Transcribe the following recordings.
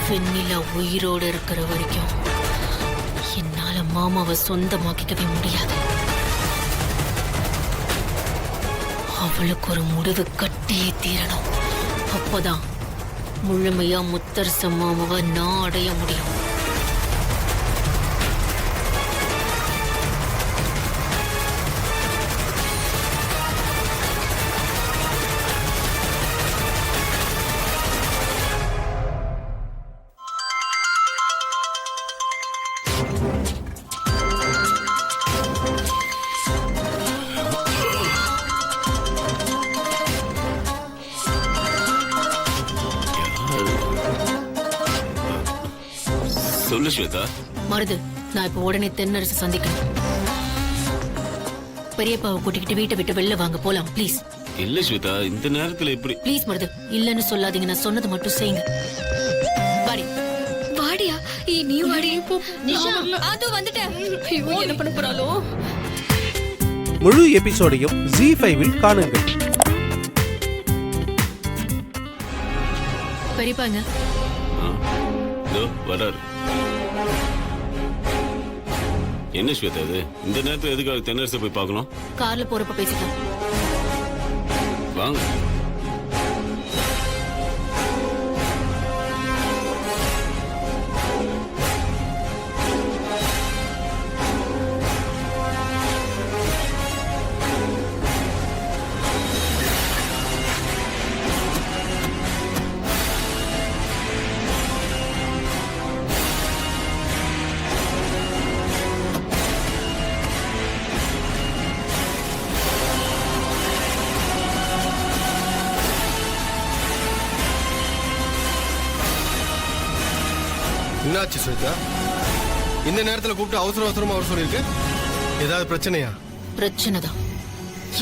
வெண்ணிலா உயிரோடு இருக்கிற வரைக்கும் என்னால மாமாவை சொந்தமாக்கிக்கவே முடியாது. அவளுக்கு ஒரு முடிவு கட்டியே தீரணும். அப்போதான் முழுமையா முத்தரச மாமாவை நான் அடைய முடியும். சொல்லு ஸ்வேதா. மருது, நான் இப்ப உடனே தென்னரசு சந்திக்கணும். பெரியப்பாவை கூட்டிக்கிட்டு வீட்டை விட்டு வெளில வாங்க, போலாம் ப்ளீஸ். இல்ல ஸ்வேதா, இந்த நேரத்துல எப்படி? ப்ளீஸ் மருது, இல்லன்னு சொல்லாதீங்க. நான் சொன்னது மட்டும் செய்யுங்க. வாடி. வாடியா? நீ வாடி. நிஷா, அது வந்துட்டேன். ஐயோ, என்ன பண்ண போறாளோ? முழு எபிசோடையும் Zee5இல் காணுங்கள். பெரியப்பாங்க வராரு. என்ன ஸ்வேதா இது? இந்த நேரத்துல எதுக்காக தென்னரசை போய் பார்க்கணும்? கார்ல போறப்ப பேசிக்கலாம். வாங்க. என்னாச்சு ஸ்வேதா? இந்த நேரத்துல கூப்பிட்டு அவசரமா அவர் சொல்லிருக்கு. ஏதாவது பிரச்சனையா? பிரச்சனைதான்.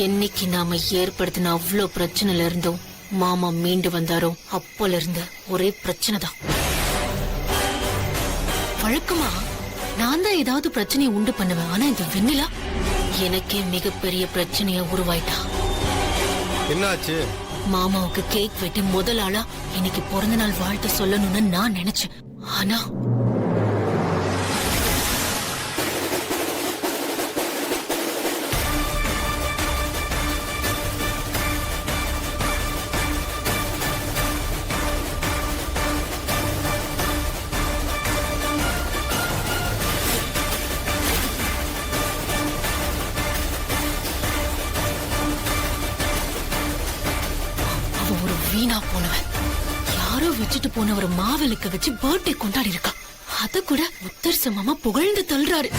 என்னைக்கு நாம ஏற்படுத்தின அவ்வளோ பிரச்சனைல இருந்தோம் மாமா மீண்டு வந்தாரோ அப்போல இருந்து ஒரே பிரச்சனை தான். வழக்கமா நான் தான் ஏதாவது பிரச்சனையை உண்டு பண்ணுவேன். ஆனா இந்த வெண்ணிலா எனக்கே மிகப்பெரிய பிரச்சனைய உருவாயிட்டா. என்னாச்சு? மாமாவுக்கு கேக் வெட்டி முதல் ஆளா இன்னைக்கு பிறந்த நாள் வாழ்த்து சொல்லணும்னு நான் நினைச்சேன். ஆனா ஒரு வீணா போனவன் யாரோ வச்சுட்டு போன ஒரு மாவிளக்க வச்சு பர்த்டே கொண்டாடி இருக்கா. அத கூட முத்தரச மாமா புகழ்ந்து தள்ளுறாரு.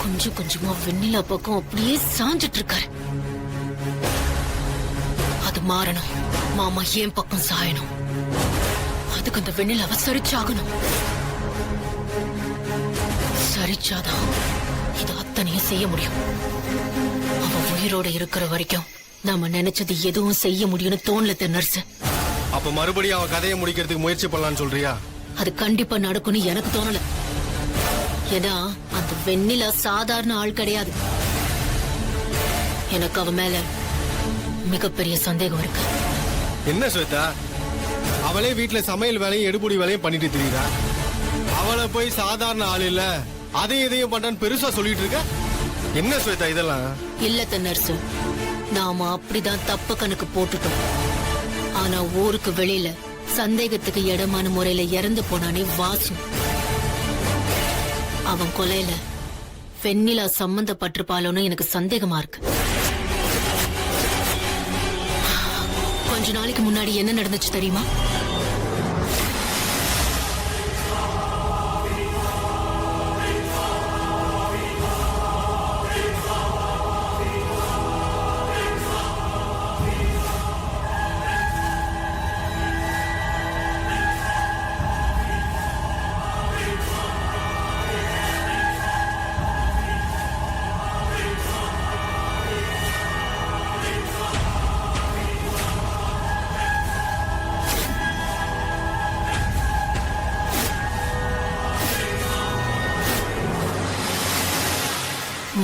கொஞ்சம் கொஞ்சமா வெண்ணிலா பக்கம் அப்படியே சாஞ்சிட்டு இருக்காரு. அது மாறணும். மாமா ஏன் பக்கம் சாயணும். அதுக்கு அந்த வெண்ணிலாவை சரிச்சாகணும். சரிச்சாதான் இது அத்தனையும் செய்ய முடியும். அவ உயிரோட இருக்கிற வரைக்கும் நாம நினைச்சது எதுவும் செய்ய முடியும்னு தோணல தென்னரசு. அப்ப மறுபடியும் அவன் கதையை முடிக்கிறதுக்கு முயற்சி பண்ணலாம்னு சொல்றியா? அது கண்டிப்பா நடக்கும்னு எனக்கு தோணல. ஏன்னா அந்த வெண்ணிலா சாதாரண ஆள் கிடையாது. எனக்கு அவ மேல மிகப்பெரிய சந்தேகம் இருக்கு. என்ன ஸ்வேதா, அவளே வீட்டுல சமையல் வேலையும் எடுபுடி வேலையும் பண்ணிட்டு தெரியுதா? அவளை போய் சாதாரண ஆள் இல்ல அதையும் இதையும் பண்றான்னு பெருசா சொல்லிட்டு இருக்க. என்ன ஸ்வேதா இதெல்லாம்? இல்ல தென்னரசு, நாம அப்படிதான் தப்பு கணக்கு போட்டுட்டோம். ஆனா ஊருக்கு வெளியில சந்தேகத்துக்கு இடமான முறையில இறந்து போனானே வாசு. அவன் கொலையில வெண்ணிலா சம்பந்தப்பட்டிருப்பாளோன்னு எனக்கு சந்தேகமா இருக்கு. கொஞ்ச நாளைக்கு முன்னாடி என்ன நடந்துச்சு தெரியுமா?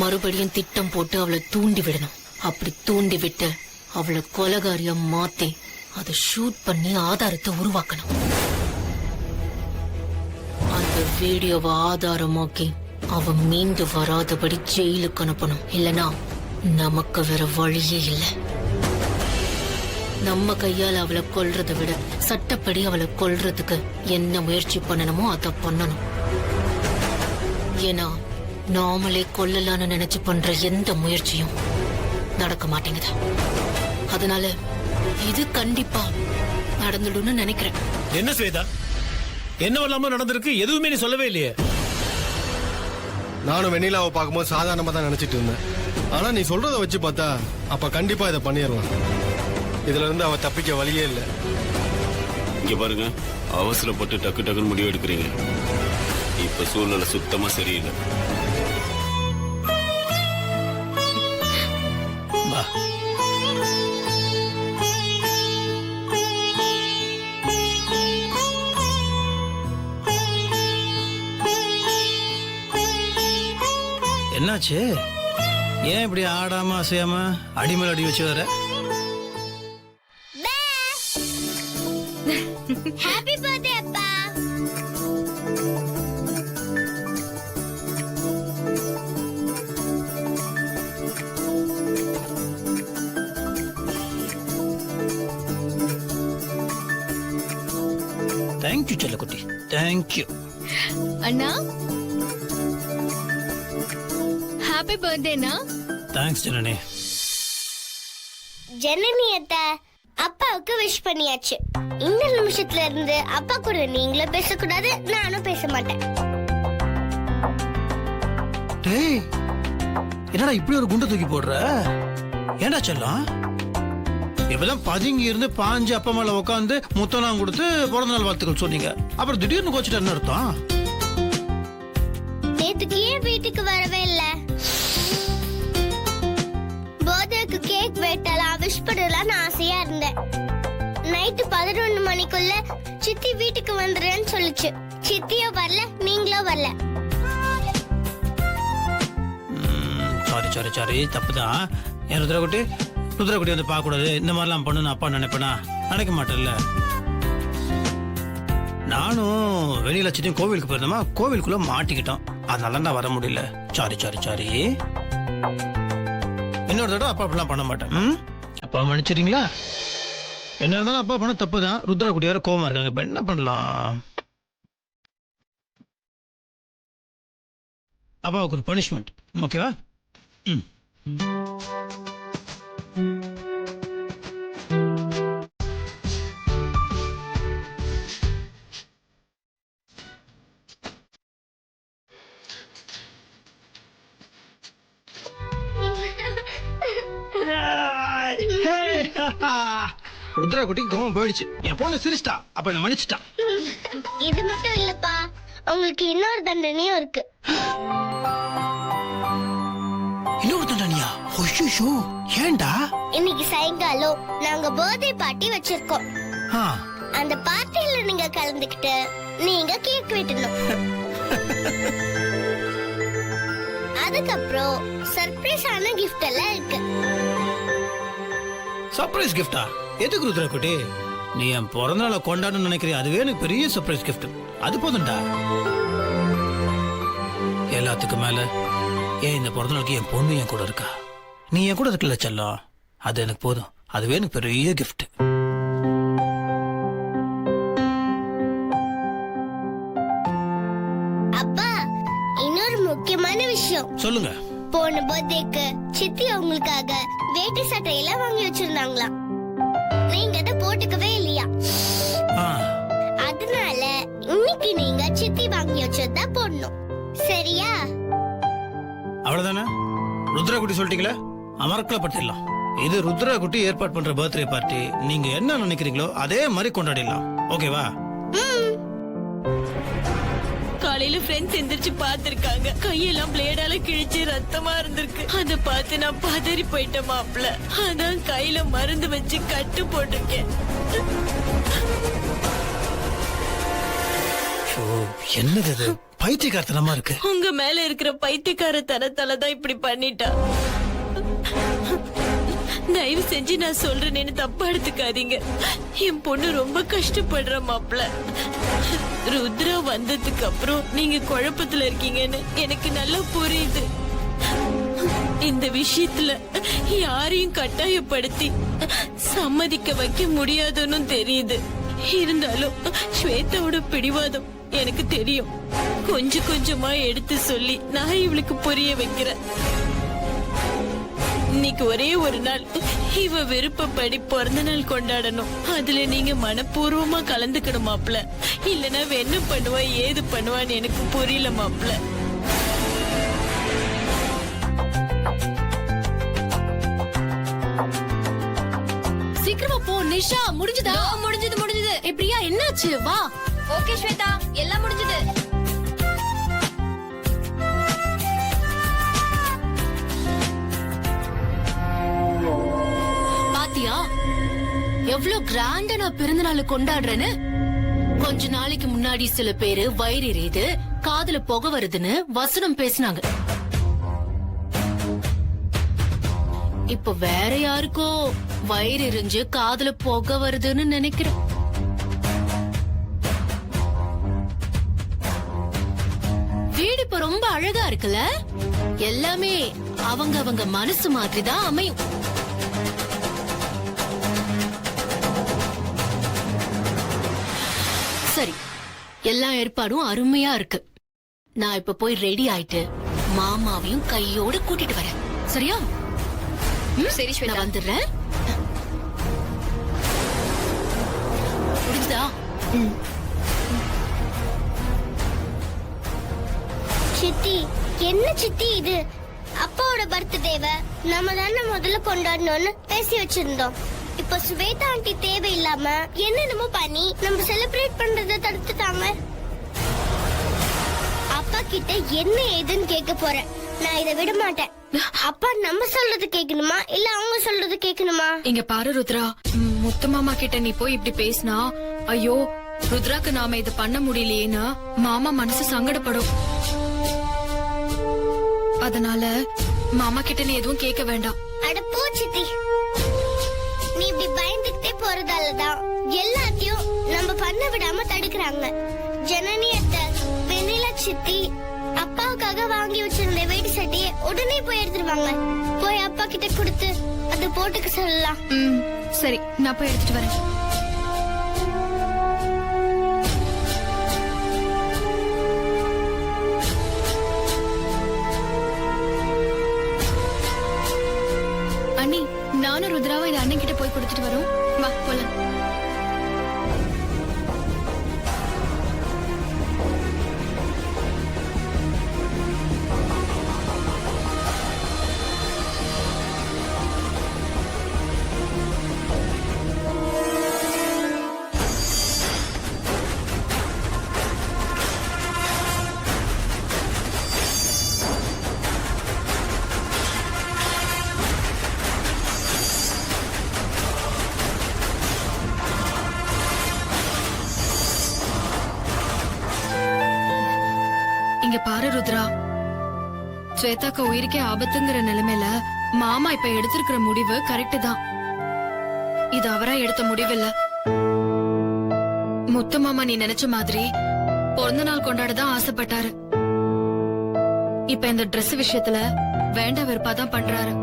மறுபடியும் திட்டம் போட்டு அவளை தூண்டி விடணும். அப்படி தூண்டி விட்டு அவளை கொலகாரியா மாத்தி அதை ஷூட் பண்ணி ஆதாரத்தை உருவாக்கணும். அந்த வீடியோவை ஆதாரமாக்கி அவ மீண்டு வராதபடி ஜெயிலுக்கு அனுப்பணும். இல்லனா நமக்கு வேற வழியே இல்லை. நம்ம கையால அவளை கொல்றதை விட சட்டப்படி அவளை கொல்றதுக்கு என்ன முயற்சி பண்ணணுமோ அதை பண்ணணும். ஏன்னா நாமளே கொல்லலான்னு நினைச்சு பண்ற எந்த முயற்சியும் நடக்க மாட்டேங்குது. அதனால இது கண்டிப்பா நடந்துடும்னு நினைக்கிறேன். என்ன ஸ்வேதா, என்ன இல்லாம நடந்திருக்கு? எதுவுமே நீ சொல்லவே இல்லையே. நானும் வெண்ணிலாவை பார்க்கும்போது சாதாரணமா தான் நினைச்சிட்டு இருந்தேன். ஆனா நீ சொல்றத வச்சு பார்த்தா அப்ப கண்டிப்பா இதை பண்ணிடலாம். இதுல இருந்து அவ தப்பிக்க வழியே இல்லை. இங்க பாருங்க, அவசரப்பட்டு டக்கு டக்குன்னு முடிவு எடுக்கிறீங்க. இப்ப சூழ்நிலை சுத்தமா சரியில்லை. வா. என்னாச்சு? ஏன் இப்படி ஆடாம அசையாம அடிமேல் அடி வச்சு வர? ஹாப்பி பர்த்டே அப்பா. தேங்க்யூ செல்லக்குட்டி, தேங்க்யூ. அண்ணா ஹாப்பி பர்த்டேண்ணா. தேங்க்ஸ் ஜனனி. ஜனனி அத்தை, அப்பாவுக்கு விஷ் பண்ணியாச்சு. இந்த நிமிஷத்துல இருந்து அப்பா கூட நீங்களும் பேசக்கூடாது, நானும் பேச மாட்டேன். டேய், என்னடா இப்படி ஒரு குண்டை தூக்கி போடுற? ஏண்டா செல்லம், இப்பதான் பதுங்கி இருந்து பாஞ்சு அப்பா மேல உட்காந்து முத்தலாம் கொடுத்து பிறந்த நாள் வாழ்த்துக்கள் சொன்னீங்க. அப்புறம் திடீர்னு கோச்சிட்டு என்ன அர்த்தம்? நேத்துக்கு ஏன் வீட்டுக்கு வரவே இல்ல? பர்த்டேக்கு கேக் வெட்டலாம், விஷ் பண்ணலாம்னு ஆசையா இருந்தேன். நைட்டு 11 மணிக்குள்ள சித்தி வீட்டுக்கு வந்துடுறேன்னு சொல்லுச்சு. சித்தியும் வரல, நீங்களும் வரல. சாரி தப்புதான். என் ருத்ரகுட்டி வந்து பார்க்க கூடாது, இந்த மாதிரிலாம் பண்ணுன்னு அப்பா நினைப்பேனா? நினைக்க மாட்டேன்ல. நானும் வெளியில சின்ன கோவிலுக்கு போயிருந்தோமா, கோவிலுக்குள்ள மாட்டிக்கிட்டோம். அதனால தான் வர முடியல. சாரி. இன்னொரு தடவை அப்பா அப்படிலாம் பண்ண மாட்டேன். அப்பா மன்னிச்சிடுறீங்களா? என்ன இருந்தாலும் அப்பா பண்ண தப்பு தான். ருத்ரகுட்டி வேற கோவமா இருக்காங்க. இப்ப என்ன பண்ணலாம்? அப்பாவுக்கு ஒரு பனிஷ்மெண்ட், ஓகேவா? ருத்ரகுட்டி கோவம் போயிடுச்சு. என் பொண்ணு சிரிச்சிட்டா, அப்ப என்ன மன்னிச்சிட்டா. இது மட்டும் இல்லப்பா, உங்களுக்கு இன்னொரு தண்டனையும் இருக்கு. இன்னொரு தண்டனையா? ஐயோ, ஏன்டா? இன்னைக்கு சாயங்காலம் நாங்க பர்த்டே பார்ட்டி வச்சிருக்கோம். அந்த பார்ட்டியில நீங்க கலந்துக்கிட்டு நீங்க கேக் வெட்டணும். அதுக்கப்புறம் சர்ப்ரைஸ் ஆன கிஃப்ட் எல்லாம் இருக்கு. சர்ப்ரைஸ் கிஃப்டா? எதுக்கு ருத்ரகுட்டி? நீ என் பிறந்த நாளை கொண்டாடணும்னு நினைக்கிறேன், அதுவே எனக்கு பெரிய சர்ப்ரைஸ் கிஃப்ட். அது போதும்டா. எல்லாத்துக்கும் மேல ஏன் இந்த பிறந்த நாளுக்கு என் பொண்ணு என் கூட இருக்கா. நீ என் கூட இருக்கல செல்லம், அது எனக்கு போதும். அதுவே எனக்கு பெரிய கிஃப்ட். அப்பா, இன்னொரு முக்கியமான விஷயம் சொல்லுங்க. போன பர்த்டேக்கு சித்தி அவங்களுக்காக வேட்டி சட்டையெல்லாம் வாங்கி வச்சிருந்தாங்களாம். நீங்க அதை போட்டுக்கவே இல்லையா? அதனால இன்னைக்கு நீங்க சித்தி வாங்கி வச்சதா போடணும், சரியா? அவ்வளவுதானே? ருத்ரகுட்டி சொல்லிட்டீங்களா, அமர்க்கலப்படுத்திடலாம். இது ருத்ரகுட்டி ஏற்பாடு பண்ற பர்த்டே பார்ட்டி. நீங்க என்ன நினைக்கிறீங்களோ அதே மாதிரி கொண்டாடிடலாம், ஓகேவா? காலையில ஃப்ரெண்ட்ஸ் எந்திரிச்சு பாத்துருக்காங்க. கையெல்லாம் பிளேடால கிழிச்சு ரத்தமா இருந்திருக்கு. அத பார்த்து நான் பதறி போயிட்டேன் மாப்ள. அதான் கையில மருந்து வச்சு கட்டு போட்டிருக்கேன். என்னது இது? பைத்தியக்காரத்தனமா இருக்கு. உங்க மேல இருக்கிற பைத்தியக்கார தனத்தாலதான் இப்படி பண்ணிட்டா. தயவு செஞ்சு நான் சொல்றேன்னு தப்பா எடுத்துக்காதீங்க. என் பொண்ணு ரொம்ப கஷ்டப்படுற மாப்ள. ருத்ரா வந்ததுக்கு அப்புறம் நீங்க குழப்பத்துல இருக்கீங்கன்னு எனக்கு நல்லா புரியுது. இந்த விஷயத்துல யாரையும் கட்டாயப்படுத்தி சம்மதிக்க வைக்க முடியாதுன்னு தெரியுது. இருந்தாலும் ஸ்வேதாவோட பிடிவாதம் எனக்கு தெரியும். கொஞ்சம் கொஞ்சமா எடுத்து சொல்லி நான் இவளுக்கு புரிய வைக்கிறேன். இன்னைக்கு ஒரே ஒரு நாள் இவ விருப்பப்படி பிறந்த நாள் கொண்டாடணும். அதுல நீங்க மனப்பூர்வமா கலந்துக்கணும் மாப்ள. இல்லனா என்ன பண்ணுவா ஏது பண்ணுவான்னு எனக்கு புரியல மாப்ள. சீக்கிரமா போ நிஷா. முடிஞ்சதா? முடிஞ்சது. ஏய் பிரியா என்னாச்சு? வா. ஓகே ஸ்வேதா, எல்லாம் முடிஞ்சது. பாத்தியா எவ்வளவு கிராண்டா நான் பிறந்த நாள் கொண்டாடுறேன்னு? கொஞ்ச நாளைக்கு முன்னாடி சில பேரு வயிறு எரியுது, காதுல புகை வருதுன்னு வசனம் பேசினாங்க. இப்ப வேற யாருக்கோ வயிறு எரிஞ்சு காதுல புகை வருதுன்னு நினைக்கிறேன். வீடு இப்ப ரொம்ப அழகா இருக்குல்ல? எல்லாமே அவங்க மனசு மாதிரி தான் அமையும். சரி, எல்லா ஏற்பாடும் அருமையா இருக்கு. நான் இப்ப போய் ரெடி ஆயிட்டு மாமாவையும் கையோட கூட்டிட்டு வரேன். சரியா? சரி ஸ்வேதா, நான் வந்துடுறேன். முடிஞ்சதா? சித்தி, என்ன சித்தி இது? அப்பாவோட பர்த்டேவை நம்ம தானே முதல்ல கொண்டாடணும்னு பேசி வச்சிருந்தோம். இப்ப ஸ்வேதா ஆண்டி தேவையில்லாம என்னென்னமோ பண்ணி நம்ம செலிப்ரேட் பண்றதை தடுத்துட்டாங்க. அப்பா கிட்ட என்ன ஏதுன்னு கேட்க போறேன். நான் இதை விட மாட்டேன். அப்பா நம்ம சொல்றது கேட்கணுமா இல்ல அவங்க சொல்றது கேட்கணுமா? இங்க பாரு ருத்ரா, முத்து மாமா கிட்ட நீ போய் இப்படி பேசினா, ஐயோ ருத்ராக்கு நாம இத பண்ண முடியலையேன்னு மாமா மனசு சங்கடப்படும். அதனால மாமா கிட்ட நீ எதுவும் கேட்க வேண்டாம். அட போ சித்தி, நீ இப்படி பயந்துகிட்டே போறதாலதான் எல்லாத்தையும் நம்ம பண்ண விடாம தடுக்கிறாங்க. ஜனனி அத்தை, வெண்ணிலா சித்தி அப்பாவுக்காக வாங்கி வச்சிருந்த வேட்டி சட்டையை உடனே போய் எடுத்துருவாங்க. போய் அப்பா கிட்ட கொடுத்து அது போட்டுக்க சொல்லலாம். சரி, நான் போய் எடுத்துட்டு வரேன். அண்ணி, நானும் ருத்ராவும் இது அண்ணன் கிட்ட போய் கொடுத்துட்டு வரோம். வா போலாம். இங்க பாரு ருத்ரா, ஸ்வேதாக்கு உயிருக்கே ஆபத்துங்கிற நிலைமையில மாமா இப்ப எடுத்திருக்கிற முடிவு கரெக்ட் தான். இது அவரா எடுத்த முடிவு இல்ல. முத்து மாமா நீ நினைச்ச மாதிரி பிறந்த நாள் கொண்டாடதான் ஆசைப்பட்டாரு. இப்ப இந்த Dress விஷயத்துல வேண்ட வெறுப்பாதான் பண்றாரு.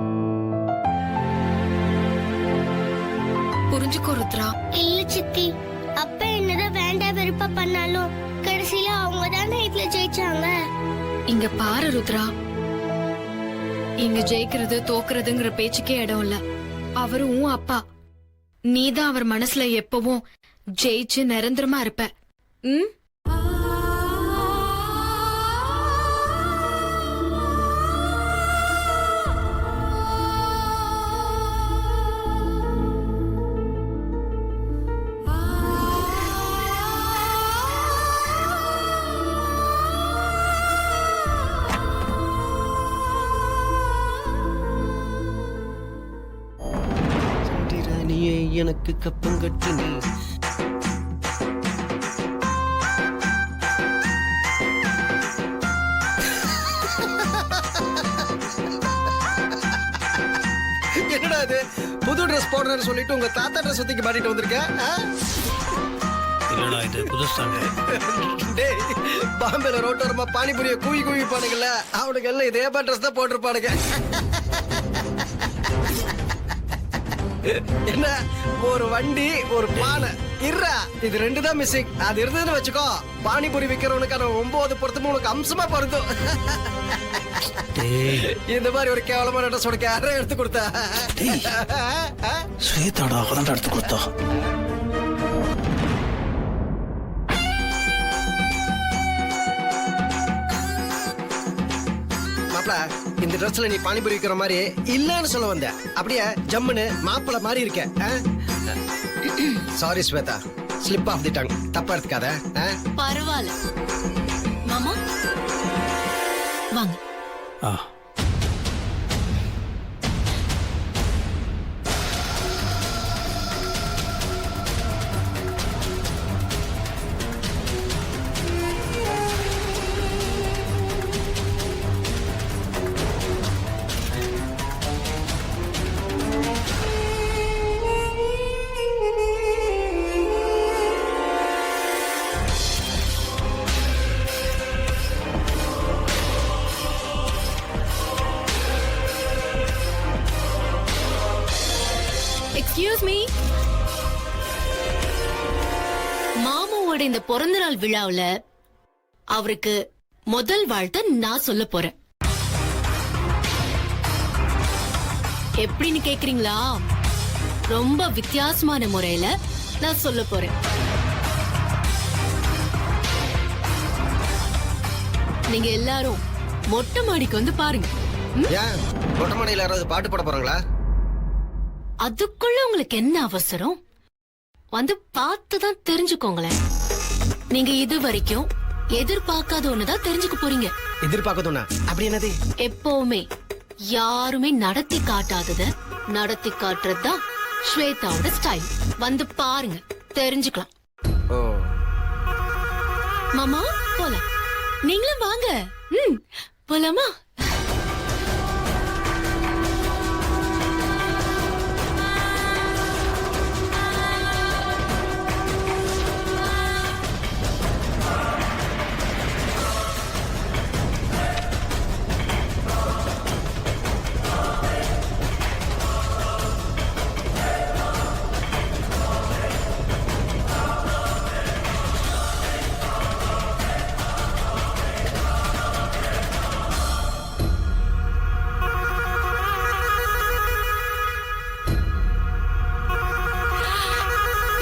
புரிஞ்சுக்கோ ருத்ரா. இல்ல சித்தி, அப்பா என்னதான் வேண்டாம் வெறுப்பா பண்ணாலும் கடைசியில அவங்க தானே இதுல ஜெயிச்சாங்க. இங்க பாரு ருத்ரா, இங்க ஜெயிக்கிறது தோக்குறதுங்கிற பேச்சுக்கே இடம் இல்ல. அவரும் உன் அப்பா, நீதான் அவர் மனசுல எப்பவும் ஜெயிச்சு நிரந்தரமா இருப்ப. ம், நீயே எனக்கு கப்பங்கட்டு நீ. என்னடா இது? புது ட்ரெஸ் போடுறேன்னு சொல்லிட்டு உங்க தாத்தா ட்ரெஸ் தூக்கி மாட்டிட்டு வந்திருக்க ஆ? இல்லடா இது புதுசாங்க. டேய் பாம்பேல ரோட்டோரமா பானிபுரிய கூவி கூவி பானுங்கல்ல அவனுக்கு எல்லாம் இதே மாதிரி ட்ரெஸ் தான் போட்டிருப்பானுங்க. என்ன ஒரு வண்டி ஒரு பானை இருறா இது ரெண்டு தான் மிஸ்ஸிங். அது இருந்ததுன்னு வச்சுக்கோ பானிபுரி விக்கிறவனுக்கான 9 பொருத்தமும் உனக்கு அம்சமா பொருந்தும். டேய் இந்த மாதிரி ஒரு கேவலமான ட்ரெஸ் உனக்கு யாரும் எடுத்து கொடுத்தா? ஸ்வேதாடா அவதான் எடுத்து கொடுத்தா. மாப்பிள இந்த ட்ரெஸ்ல நீ பானிபுரி விக்கிற மாதிரி இல்லன்னு சொல்ல வந்த. அப்படியே ஜம்முன்னு மாப்பிள மாதிரி இருக்க. Sorry Shweta, slip of the tongue. தப்பா எடுத்துக்காத. பரவாயில்ல மாமா, வாங்க. ஆ எக்ஸ்கியூஸ் மீ. மாமாவோட இந்த பிறந்த நாள் விழாவுல அவருக்கு முதல் வாழ்த்தை நான் சொல்ல போறேன். எப்படின்னு கேக்குறீங்களா? ரொம்ப வித்தியாசமான முறையில நான் சொல்ல போறேன். நீங்க எல்லாரும் மொட்டை மாடிக்கு வந்து பாருங்க. ஏன் மொட்டை மாடியில யாராவது பாட்டு பாட போறாங்களா? அதுக்குள்ள உங்களுக்கு என்ன அவசரம்? வந்து பார்த்துதான் தெரிஞ்சுக்கோங்களேன். நீங்க இது வரைக்கும் எதிர்பார்க்காத ஒண்ணுதான் தெரிஞ்சுக்க போறீங்க. எதிர்பார்க்கணும்னா அப்படி என்னது? எப்பவுமே யாருமே நடத்தி காட்டாதத நடத்தி காட்டுறதுதான் ஸ்வேதாவோட ஸ்டைல். வந்து பாருங்க, தெரிஞ்சுக்கலாம். ஓ மாமா போலாம். நீங்களும் வாங்க. போலாமா?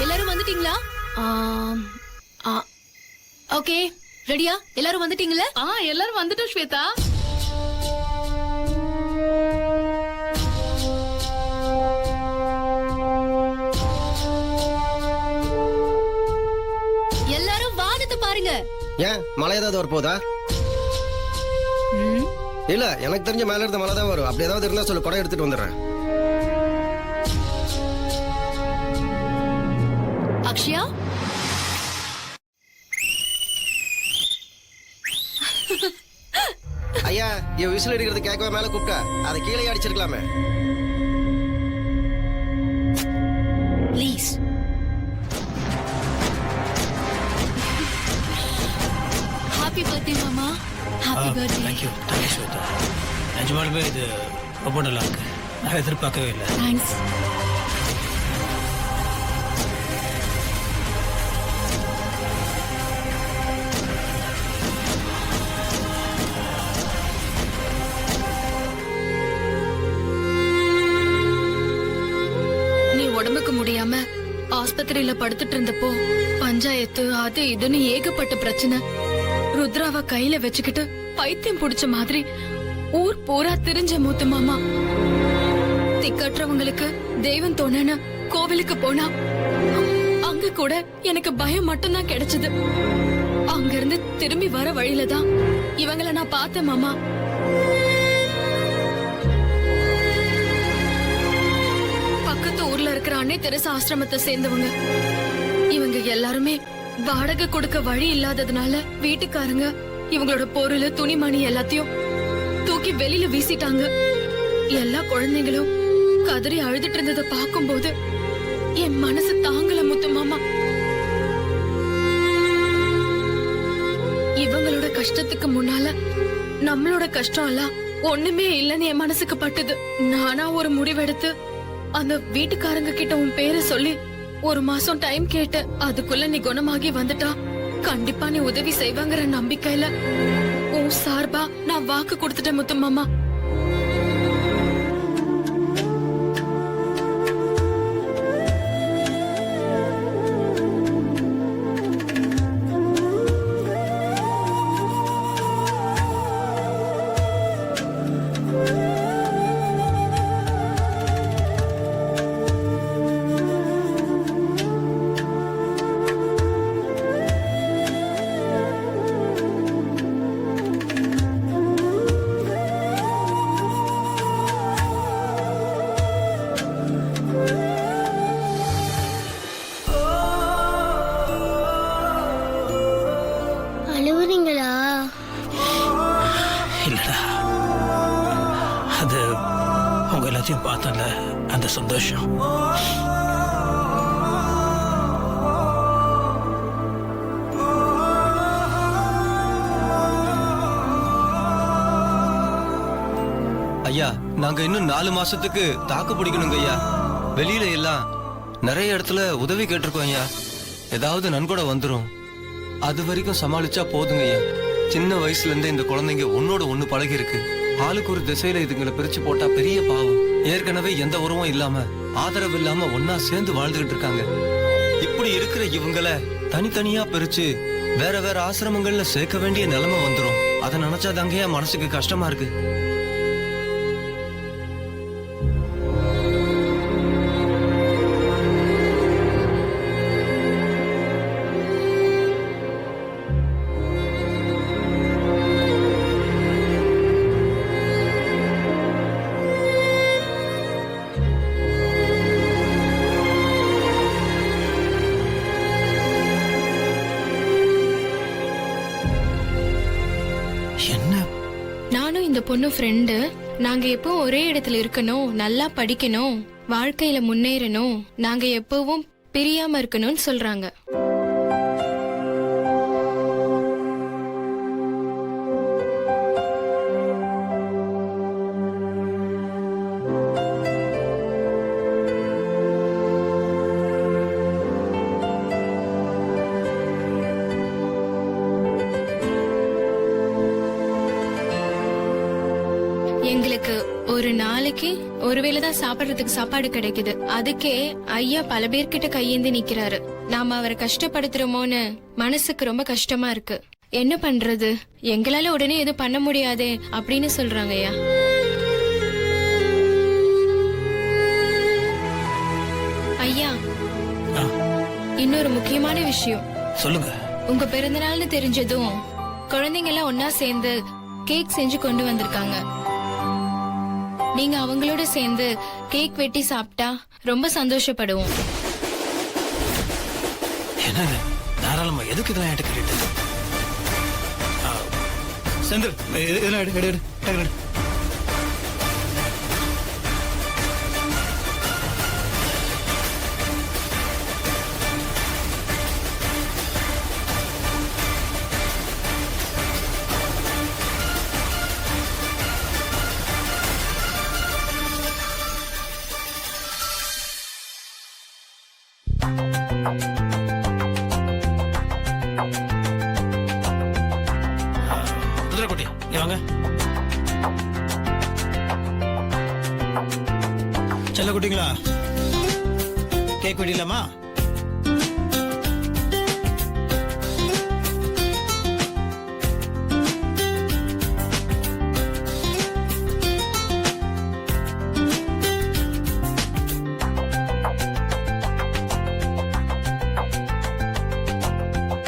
எல்லாரும் வந்துட்டீங்களா? ஓகே, ரெடியா? எல்லாரும் வந்துட்டீங்களா? எல்லாரும் வந்துட்டோம் ஸ்வேதா. எல்லாரும் வானத்தை பாருங்க. ஏன் மழை ஏதாவது வரப்போதா? இல்ல எனக்கு தெரிஞ்ச மேல இருந்த மழை தான் வரும். அப்படி ஏதாவது இருந்தா சொல்லு, குடம் எடுத்துட்டு வந்துடுறேன். அக்ஷயா, ஐயா என் விசில் அடிக்கிறது கேட்கவே மேல கூப்பிட்டா அதை கீழே அடிச்சிருக்கலாமே. ப்ளீஸ். ஹாப்பி பர்த்டே மாமா. Happy birthday. தேங்க்யூ ஸ்வேதா. நிஜமாலுமே இது ரொம்ப நல்லா இருக்கு. நான் எதிர்பார்க்கவே இல்லை. தேங்க்ஸ். உடம்புக்கு முடியாம ஆஸ்பத்திரியில படுத்துட்டு இருந்தப்போ பஞ்சாயத்து அது இதுன்னு ஏகப்பட்ட பிரச்சனை. ருத்ராவ கையில வச்சுக்கிட்டு பைத்தியம் புடிச்ச மாதிரி ஊர் பூரா திரிஞ்ச மூத்த மாமா. திக்கற்றவங்களுக்கு தெய்வம் தோணுன்னு கோவிலுக்கு போனா அங்க கூட எனக்கு பயம் மட்டும்தான் கிடைச்சது. அங்க இருந்து திரும்பி வர வழியில தான் இவங்கள நான் பார்த்தேன் மாமா. பக்கத்து ஊர்ல இருக்கிற அன்னை தெரசா ஆசிரமத்தை சேர்ந்தவங்க. இவங்க எல்லாருமே வாடகை கொடுக்க வழி இல்லாததுனால வீட்டுக்காரங்க இவங்களோட பொருள் துணிமணி எல்லாத்தையும் தூக்கி வெளியில வீசிட்டாங்க. எல்லா குழந்தைங்களும் கதறி அழுதுட்டு இருந்ததை பார்க்கும்போது என் மனசு தாங்கல முத்து மாமா. இவங்களோட கஷ்டத்துக்கு முன்னால நம்மளோட கஷ்டம் எல்லாம் ஒண்ணுமே இல்லைன்னு என் மனசுக்கு பட்டுது. நானா ஒரு முடிவெடுத்து அந்த வீட்டுக்காரங்க கிட்ட உன் பேரை சொல்லி 1 மாசம் டைம் கேட்டேன். அதுக்குள்ள நீ குணமாகி வந்துட்டா கண்டிப்பா நீ உதவி செய்வாங்கிற நம்பிக்கையில உன் சார்பா நான் வாக்கு கொடுத்துட்டேன் முத்து மாமா. அழுவுறீங்களா? இல்லடா, அது உங்க எல்லாத்தையும் பார்த்தல அந்த சந்தோஷம். ஐயா, நாங்க இன்னும் 4 மாசத்துக்கு தாக்கு பிடிக்கணுங்க ஐயா. வெளியில எல்லாம் நிறைய இடத்துல உதவி கேட்டிருக்கோம் ஐயா. ஏதாவது நன்கொடை வந்துரும். அது வரைக்கும் சமாளிச்சா போதுங்க ஐயா. சின்ன வயசுல இருந்தே இந்த குழந்தைங்க ஒன்னோட ஒண்ணு பழகி இருக்கு. ஆளுக்கு ஒரு திசையில இதுங்களை பிரிச்சு போட்டா பெரிய பாவம். ஏற்கனவே எந்த உறவும் இல்லாம ஆதரவு இல்லாம ஒன்னா சேர்ந்து வாழ்ந்துகிட்டு இருக்காங்க. இப்படி இருக்கிற இவங்கள தனித்தனியா பிரிச்சு வேற வேற ஆசிரமங்கள்ல சேர்க்க வேண்டிய நிலைமை வந்துரும். அதை நினைச்சாதாங்க என் மனசுக்கு கஷ்டமா இருக்கு. நானும் இந்த பொண்ணு ஃப்ரெண்டு. நாங்க எப்போ ஒரே இடத்துல இருக்கணும், நல்லா படிக்கணும், வாழ்க்கையில முன்னேறணும், நாங்க எப்பவும் பிரியாம இருக்கணும்னு சொல்றாங்க. எங்களுக்கு ஒரு நாளைக்கு ஒருவேளை தான் சாப்பிடுறதுக்கு சாப்பாடு கிடைக்குது. அதுக்கே ஐயா பல பேர்கிட்ட கையேந்தி நிக்கிறாரு. நாம அவரை கஷ்டப்படுத்துறோமோன்னு மனசுக்கு ரொம்ப கஷ்டமா இருக்கு. என்ன பண்றது, எங்களால உடனே எதுவும் பண்ண முடியாதே அப்படின்னு சொல்றாங்க ஐயா. ஐயா, இன்னொரு முக்கியமான விஷயம் சொல்லுங்க. உங்க பிறந்தநாள்னு தெரிஞ்சதும் குழந்தைங்க எல்லாம் ஒன்னா சேர்ந்து கேக் செஞ்சு கொண்டு வந்திருக்காங்க. நீங்க அவங்களோட சேர்ந்து கேக் வெட்டி சாப்பிட்டா ரொம்ப சந்தோஷப்படுவோம். என்னங்க தாராளமா, எதுக்கு இதெல்லாம் என்கிட்ட கேட்டு? செந்தில், இதெல்லாம் எடு எடு எடு டக்குனு எடு. குதிரைக்குட்டி, இங்க வாங்க. செல்ல குட்டிங்களா, கேக் வெட்டிடலாமா?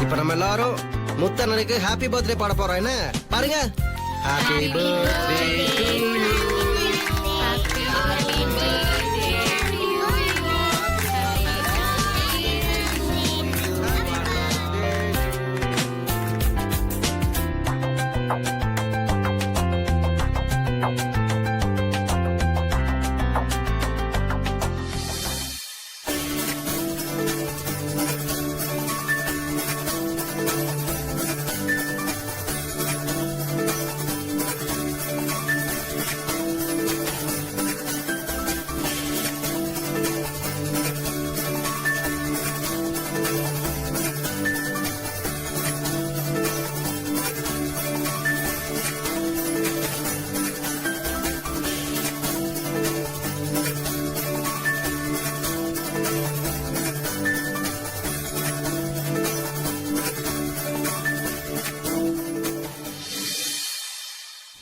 இப்ப நம்ம எல்லாரும் முத்தண்ணனுக்கு ஹாப்பி பர்த்டே பாட போறோம். என்ன பாருங்க. Happy birthday to you.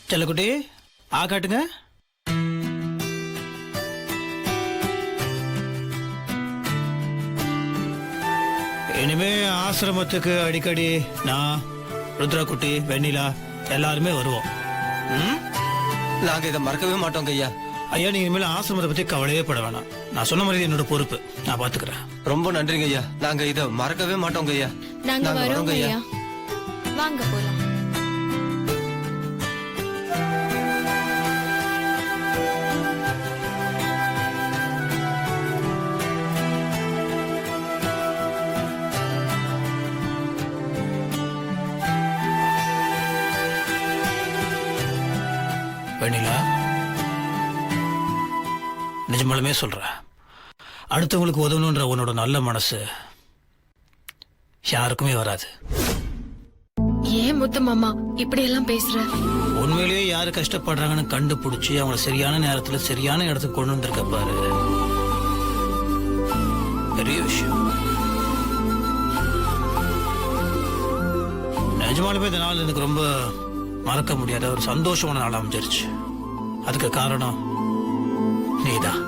செல்லக்குட்டி ஆ காட்டுங்க. இனிமே ஆசிரமத்துக்கு அடிக்கடி நான், ருத்ரா குட்டி, வெண்ணிலா எல்லாருமே வருவோம். ம்? நாங்க இதை மறக்கவே மாட்டோங்க ஐயா. ஐயா நீங்க இனிமேல் ஆசிரமத்தை பத்தி கவலையே பட வேணாம். நான் சொன்ன மாதிரி என்னோட பொறுப்பு, நான் பாத்துக்கிறேன். ரொம்ப நன்றிங்க ஐயா. நாங்க இதை மறக்கவே மாட்டோங்க ஐயா. நாங்க நாங்க வரோங்க வரோங்க ஐயா. ஐயா. வாங்க போலாம். வெண்ணிலா, நிஜமாலுமே சொல்றேன், அடுத்தவங்களுக்கு உதவணுன்ற உன்னோட நல்ல மனசு யாருக்குமே வராது. ஏன் முத்து மாமா இப்படி எல்லாம் பேசுற? உண்மையிலேயே யாரு கஷ்டப்படுறாங்கன்னு கண்டுபிடிச்சு அவங்களை சரியான நேரத்துல சரியான இடத்துக்கு கொண்டு வந்திருக்க பாரு, பெரிய விஷயம். நிஜமாலுமே இந்த நாள் எனக்கு ரொம்ப மறக்க முடியாத ஒரு சந்தோஷமான நாள் அமைஞ்சிருச்சு. அதுக்கு காரணம் நீதான்.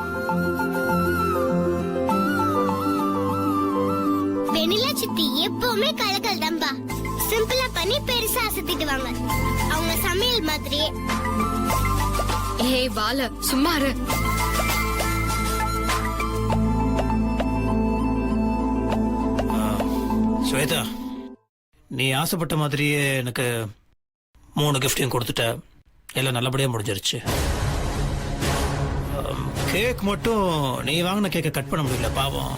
வெண்ணிலா சித்தி எப்பவுமே கலக்கல் தம்பா. சிம்பிளா பண்ணி பெருசா அசத்திடுவாங்க. அவங்க சமையல் மாதிரியே. ஏய் வால, சும்மா இரு. ஸ்வேதா, நீ ஆசைப்பட்ட மாதிரியே எனக்கு 3 கிஃப்டையும் கொடுத்துட்ட. எல்லாம் நல்லபடியா முடிஞ்சிருச்சு. கேக் மட்டும் நீ வாங்கின கேக்கை கட் பண்ண முடியல, பாவம்.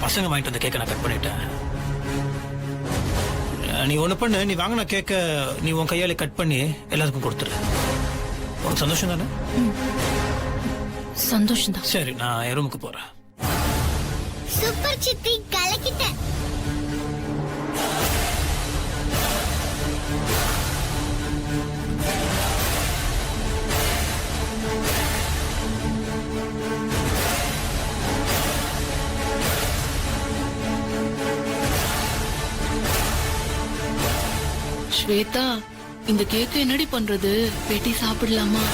பசங்க வாங்கிட்டு வந்த கேக்கை நான் கட் பண்ணிட்டேன். நீ ஒண்ணு பண்ணு, நீ வாங்கின கேக்கை நீ உன் கையாலே கட் பண்ணி எல்லாருக்கும் கொடுத்துரு. உனக்கு சந்தோஷம் தானே? சந்தோஷம் தான். சரி, நான் என் ரூமுக்கு போறேன். சூப்பர் சித்தி, கலக்கிட்ட. ஸ்வேதா, இந்த கேக்க என்னடி பண்றது? வெட்டி சாப்பிடலாமா?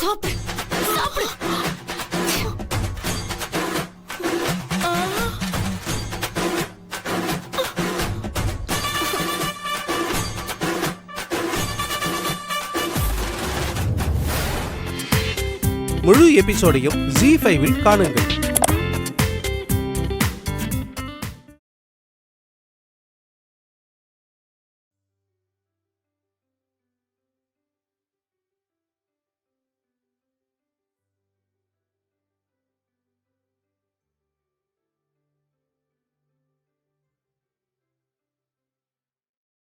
சாப்பிடு, சாப்பிடு. முழு எபிசோடையும் Zee5 இல் காணுங்கள்.